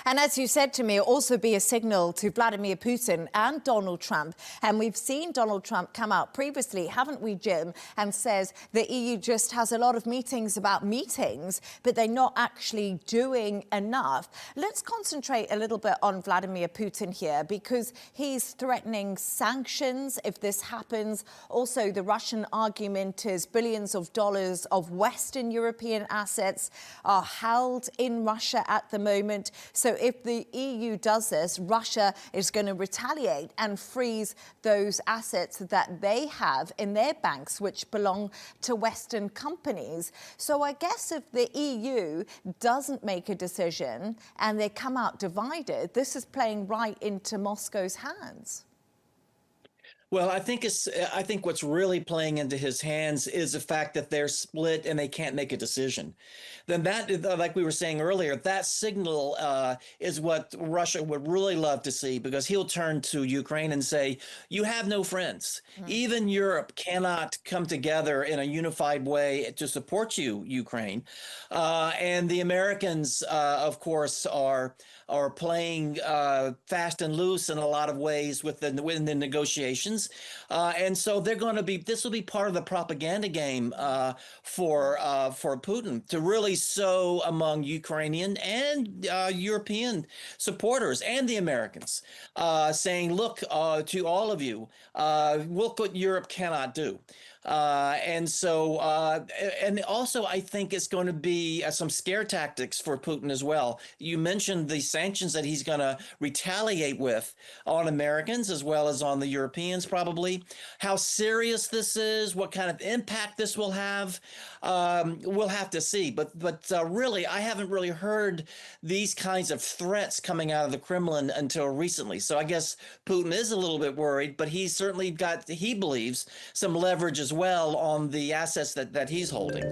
And as you said to me, also be a signal to Vladimir Putin and Donald Trump. And we've seen Donald Trump come out previously, haven't we, Jim, and says the EU just has a lot of meetings about meetings, but they're not actually doing enough. Let's concentrate a little bit on Vladimir Putin here, because he's threatening sanctions if this happens. Also, the Russian argument is billions of dollars of Western European assets are held in Russia at the moment. So if the EU does this, Russia is going to retaliate and freeze those assets that they have in their banks, which belong to Western companies. So I guess if the EU doesn't make a decision and they come out divided, this is playing right into Moscow's hands. Well, I think what's really playing into his hands is the fact that they're split and they can't make a decision. Then that, like we were saying earlier, that signal is what Russia would really love to see, because he'll turn to Ukraine and say, you have no friends. Even Europe cannot come together in a unified way to support you, Ukraine. And the Americans, of course, are playing fast and loose in a lot of ways within the negotiations. And so they're going to be, this will be part of the propaganda game for Putin, to really sow among Ukrainian and European supporters and the Americans, saying, look, to all of you, look what Europe cannot do. And also I think it's going to be some scare tactics for Putin as well. You mentioned the sanctions that he's going to retaliate with on Americans as well as on the Europeans, probably. How serious this is, what kind of impact this will have, we'll have to see. But really, I haven't really heard these kinds of threats coming out of the Kremlin until recently. So I guess Putin is a little bit worried, but he's certainly got, he believes, some leverage as well on the assets that he's holding.